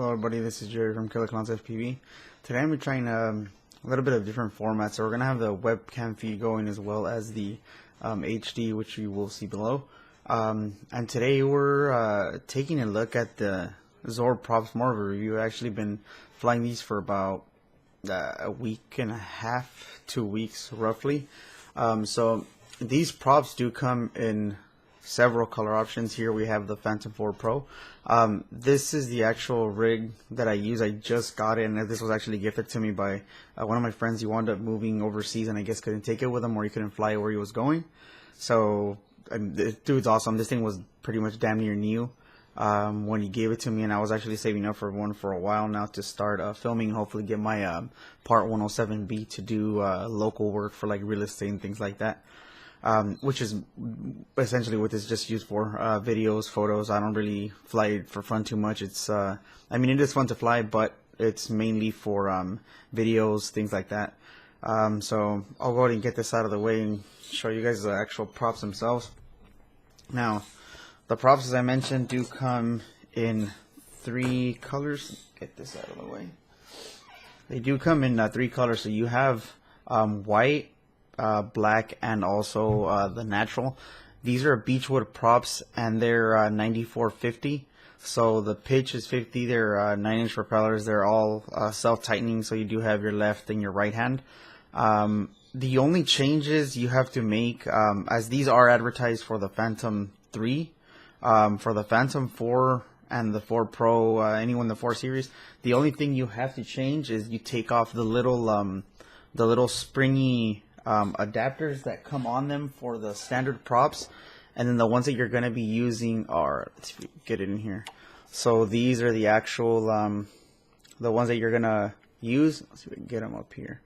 Hello everybody, this is Jerry from KillaKlownzFPV. Today I'm trying a little bit of different formats. So we're going to have the webcam feed going as well as the HD, which you will see below. And today we're taking a look at the Xoar props, more of a review. I've actually been flying these for about a week and a half, 2 weeks roughly. So these props do come in several color options. Here we have the Phantom 4 Pro. This is the actual rig that I use. I just got it, and this was actually gifted to me by one of my friends. He wound up moving overseas and I guess couldn't take it with him, or he couldn't fly where he was going. So this dude's awesome. This thing was pretty much damn near new when he gave it to me, and I was actually saving up for one for a while now to start filming and hopefully get my Part 107B to do local work for like real estate and things like that. Which is essentially what this is just used for, videos, photos. I don't really fly it for fun too much. It's, I mean, it is fun to fly, but it's mainly for videos, things like that. So I'll go ahead and get this out of the way and show you guys the actual props themselves. Now, the props, as I mentioned, do come in 3 colors. Get this out of the way. They do come in 3 colors. So you have white, black, and also the natural. These are Beechwood props, and they're 9450. So the pitch is 50. They're 9-inch propellers. They're all self-tightening, so you do have your left and your right hand. The only changes you have to make, as these are advertised for the Phantom 3, for the Phantom 4 and the 4 Pro, anyone in the 4 series, the only thing you have to change is you take off the little springy adapters that come on them for the standard props, and then the ones that you're going to be using are, let's see if we can get it in here. So these are the actual the ones that you're going to use. Let's see if we can get them up here.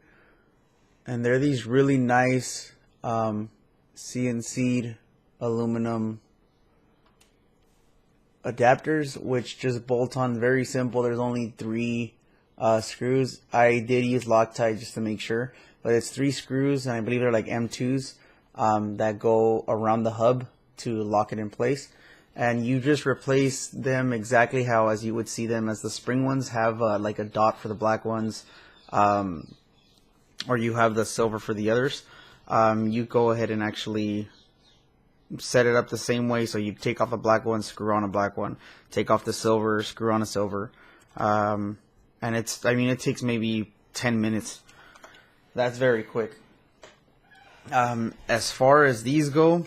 And they're these really nice CNC'd aluminum adapters, which just bolt on very simple. There's only 3 screws. I did use Loctite just to make sure, but it's 3 screws, and I believe they're like M2s that go around the hub to lock it in place. And you just replace them exactly how as you would see them, as the spring ones have like a dot for the black ones, or you have the silver for the others. You go ahead and actually set it up the same way. So you take off a black one, screw on a black one, take off the silver, screw on a silver. And it's, I mean, it takes maybe 10 minutes. That's very quick. As far as these go,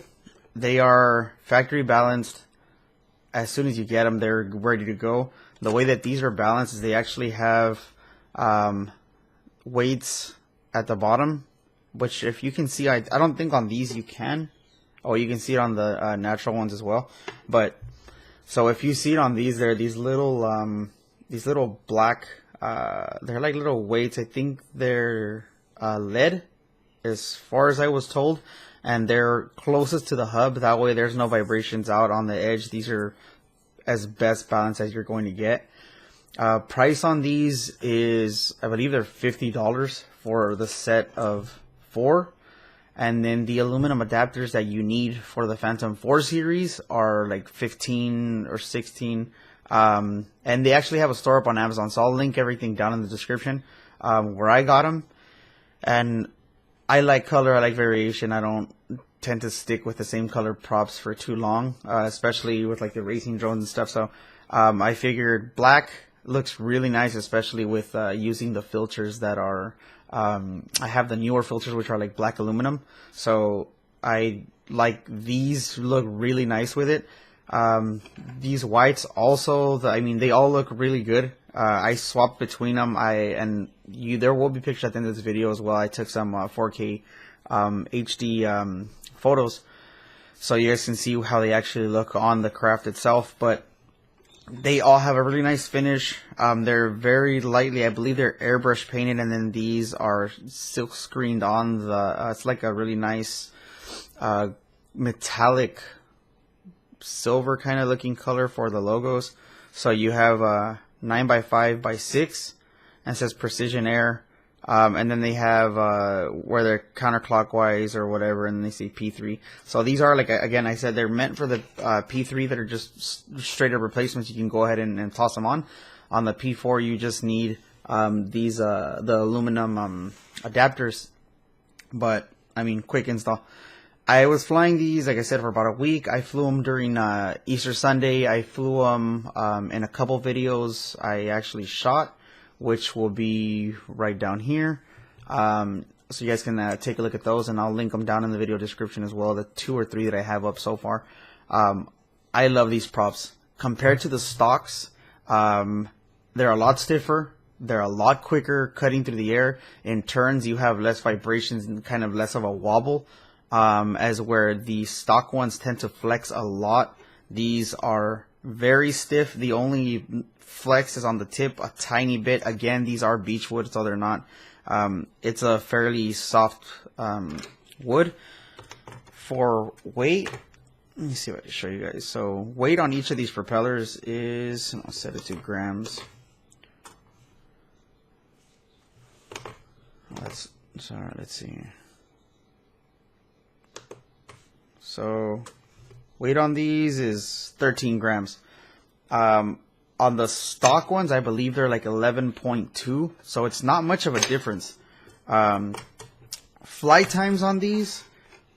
they are factory balanced. As soon as you get them, they're ready to go. The way that these are balanced is they actually have weights at the bottom, which if you can see, I don't think on these you can. Oh, you can see it on the natural ones as well. But so if you see it on these, there are these little black, they're like little weights. I think they're lead, as far as I was told, and they're closest to the hub. That way there's no vibrations out on the edge. These are as best balanced as you're going to get. Price on these is, I believe they're $50 for the set of 4. And then the aluminum adapters that you need for the Phantom 4 series are like 15 or 16. And they actually have a store up on Amazon, so I'll link everything down in the description where I got them. And I like color, I like variation. I don't tend to stick with the same color props for too long, especially with like the racing drones and stuff. So I figured black looks really nice, especially with using the filters that are, I have the newer filters which are like black aluminum. So I like these look really nice with it. These whites also, I mean, they all look really good. I swapped between them. There will be pictures at the end of this video as well. I took some 4K HD photos, so you guys can see how they actually look on the craft itself. But they all have a really nice finish. They're very lightly, I believe they're airbrush painted, and then these are silk screened on the. It's like a really nice metallic silver kind of looking color for the logos. So you have 9x5x6, and it says Precision Air, and then they have where they're counterclockwise or whatever, and they say P3. So these are, like, again, I said they're meant for the P3 that are just straight up replacements. You can go ahead and toss them on. On the P4, you just need these the aluminum adapters. But I mean, quick install. I was flying these, like I said, for about a week. I flew them during Easter Sunday. I flew them in a couple videos I actually shot, which will be right down here. So you guys can take a look at those, and I'll link them down in the video description as well, the 2 or 3 that I have up so far. I love these props. Compared to the stocks, they're a lot stiffer. They're a lot quicker cutting through the air. In turns, you have less vibrations and kind of less of a wobble, as where the stock ones tend to flex a lot. These are very stiff. The only flex is on the tip a tiny bit. Again, these are Beechwood, so they're not. It's a fairly soft wood. For weight, let me see if I can show you guys. So weight on each of these propellers is, I'll set it to grams. Let's see. So weight on these is 13 grams. On the stock ones, I believe they're like 11.2, so it's not much of a difference. Flight times on these,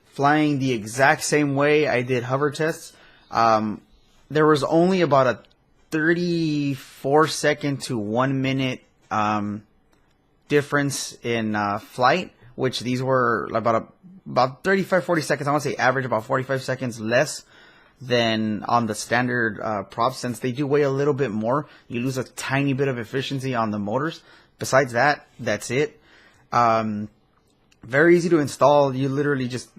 flying the exact same way I did hover tests, there was only about a 34-second to 1 minute difference in flight, which these were about 35-40 seconds. I want to say average about 45 seconds less than on the standard props. Since they do weigh a little bit more, you lose a tiny bit of efficiency on the motors. Besides that, that's it. Very easy to install. You literally just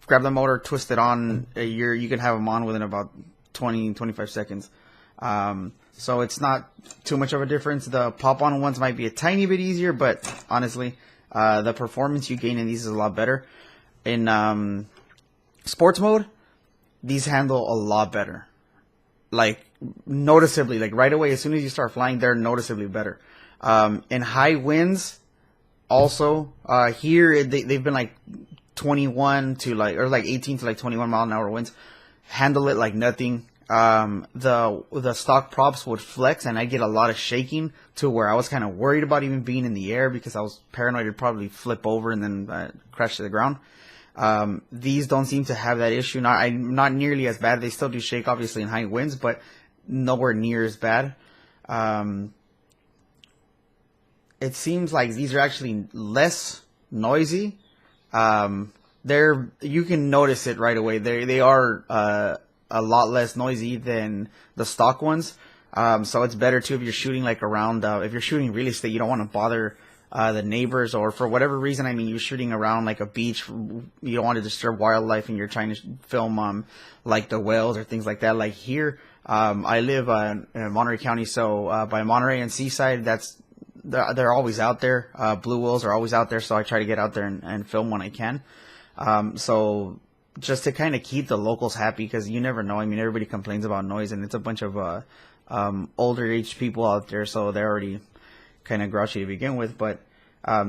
grab the motor, twist it on. You can have them on within about 20-25 seconds. So it's not too much of a difference. The pop-on ones might be a tiny bit easier, but honestly, the performance you gain in these is a lot better. In sports mode, these handle a lot better. Like, noticeably, like right away, as soon as you start flying, they're noticeably better. In high winds, also, here, they've been like 21 to like, or like 18 to like 21 mile an hour winds. Handle it like nothing. The stock props would flex, and I get a lot of shaking to where I was kind of worried about even being in the air because I was paranoid it'd probably flip over and then crash to the ground. These don't seem to have that issue. Not nearly as bad. They still do shake, obviously, in high winds, but nowhere near as bad. It seems like these are actually less noisy. You can notice it right away. They are a lot less noisy than the stock ones. So it's better too if you're shooting like around. If you're shooting real estate, you don't want to bother the neighbors, or for whatever reason, I mean, you're shooting around like a beach, you don't want to disturb wildlife, and you're trying to film like the whales or things like that. Like here, I live in Monterey County, so by Monterey and Seaside, they're always out there. Blue whales are always out there, so I try to get out there and film when I can. So just to kind of keep the locals happy, because you never know. I mean, everybody complains about noise, and it's a bunch of older aged people out there, so they're already kind of grouchy to begin with. But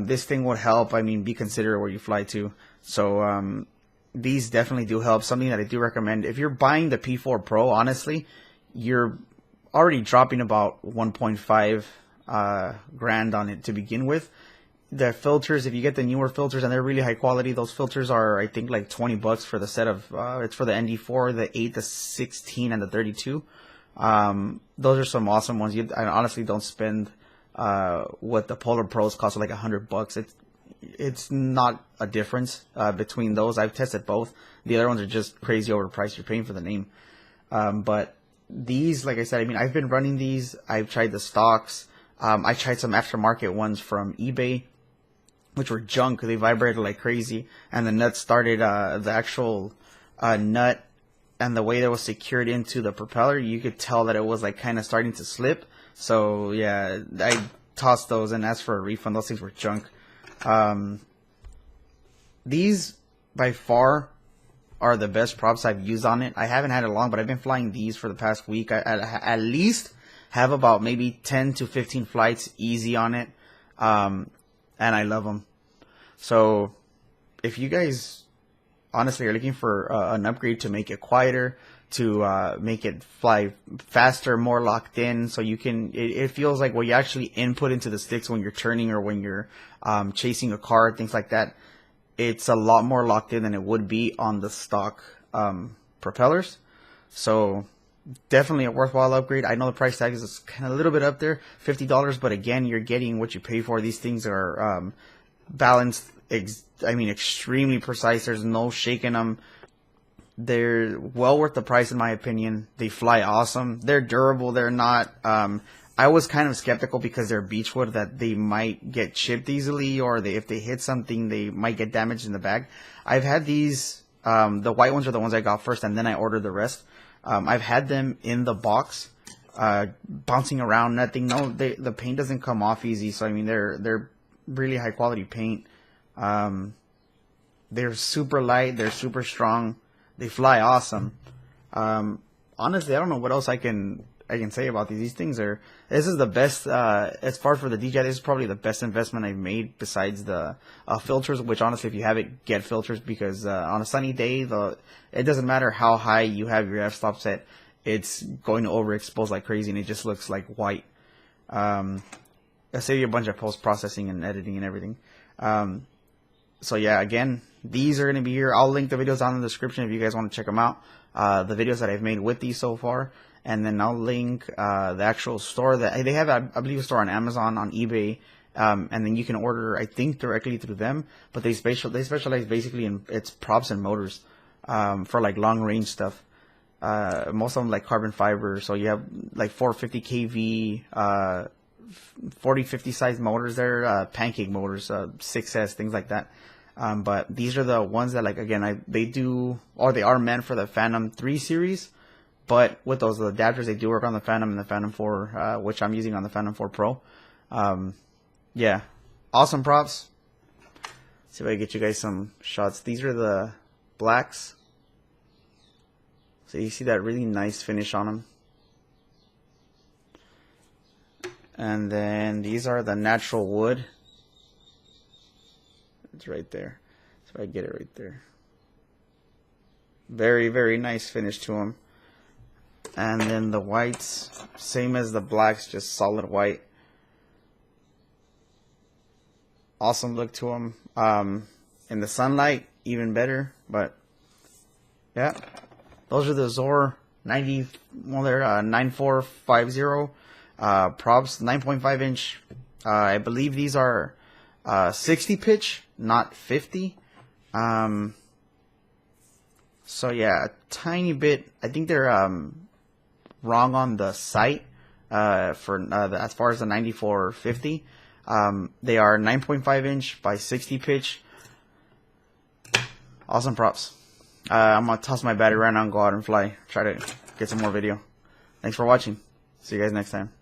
this thing would help. I mean, be considerate where you fly to. So these definitely do help. Something that I do recommend, if you're buying the P4 Pro, honestly, you're already dropping about 1.5 grand on it to begin with. The filters, if you get the newer filters and they're really high quality, those filters are, I think, like $20 for the set of, it's for the ND4, the 8, the 16, and the 32. Those are some awesome ones. I honestly don't spend what the Polar Pros cost, like $100. It's not a difference between those. I've tested both. The other ones are just crazy overpriced. You're paying for the name. But these, like I said, I mean, I've been running these. I've tried the stocks. I tried some aftermarket ones from eBay, which were junk. They vibrated like crazy, and the nut started, the actual nut and the way that was secured into the propeller, you could tell that it was like kind of starting to slip. So yeah, I tossed those and asked for a refund. Those things were junk. These by far are the best props I've used on it. I haven't had it long, but I've been flying these for the past week. I at least have about maybe 10 to 15 flights easy on it. And I love them. So if you guys honestly are looking for an upgrade to make it quieter, to make it fly faster, more locked in, so you can, it feels like what you actually input into the sticks when you're turning or when you're chasing a car, things like that, it's a lot more locked in than it would be on the stock propellers. So definitely a worthwhile upgrade. I know the price tag is kind of a little bit up there, $50, but again, you're getting what you pay for. These things are balanced, extremely precise. There's no shaking them. They're well worth the price in my opinion. They fly awesome. They're durable. They're not, I was kind of skeptical because they're Beechwood that they might get chipped easily, or if they hit something, they might get damaged in the bag. I've had these, the white ones are the ones I got first, and then I ordered the rest. I've had them in the box, bouncing around, nothing. No, the paint doesn't come off easy. So I mean, they're really high quality paint. They're super light. They're super strong. They fly awesome. Honestly, I don't know what else I can say about these. These things are. This is the best. As far for the DJI, this is probably the best investment I've made besides the filters. Which honestly, if you have it, get filters, because on a sunny day, it doesn't matter how high you have your f-stop set, it's going to overexpose like crazy, and it just looks like white. It'll save you a bunch of post processing and editing and everything. So yeah, again, these are going to be here. I'll link the videos down in the description if you guys want to check them out. The videos that I've made with these so far. And then I'll link the actual store that they have, I believe, a store on Amazon, on eBay. And then you can order, I think, directly through them. But they specialize basically in its props and motors for like long range stuff. Most of them like carbon fiber. So you have like 450 kV, 40-50 size motors there, pancake motors, 6S, things like that. But these are the ones that, like, again, they are meant for the Phantom 3 series. But with those adapters, they do work on the Phantom and the Phantom 4, which I'm using on the Phantom 4 Pro. Yeah, awesome props. See if I can get you guys some shots. These are the blacks. So you see that really nice finish on them. And then these are the natural wood. It's right there. So I get it right there. Very, very nice finish to them. And then the whites, same as the blacks, just solid white. Awesome look to them. In the sunlight, even better. But yeah, those are the Xoar 9450 props, 9.5 inch. I believe these are 60 pitch, not 50. So yeah, a tiny bit. I think they're wrong on the site for as far as the 9450. They are 9.5 inch by 60 pitch. Awesome props. I'm gonna toss my battery right now and go out and fly. Try to get some more video. Thanks for watching. See you guys next time.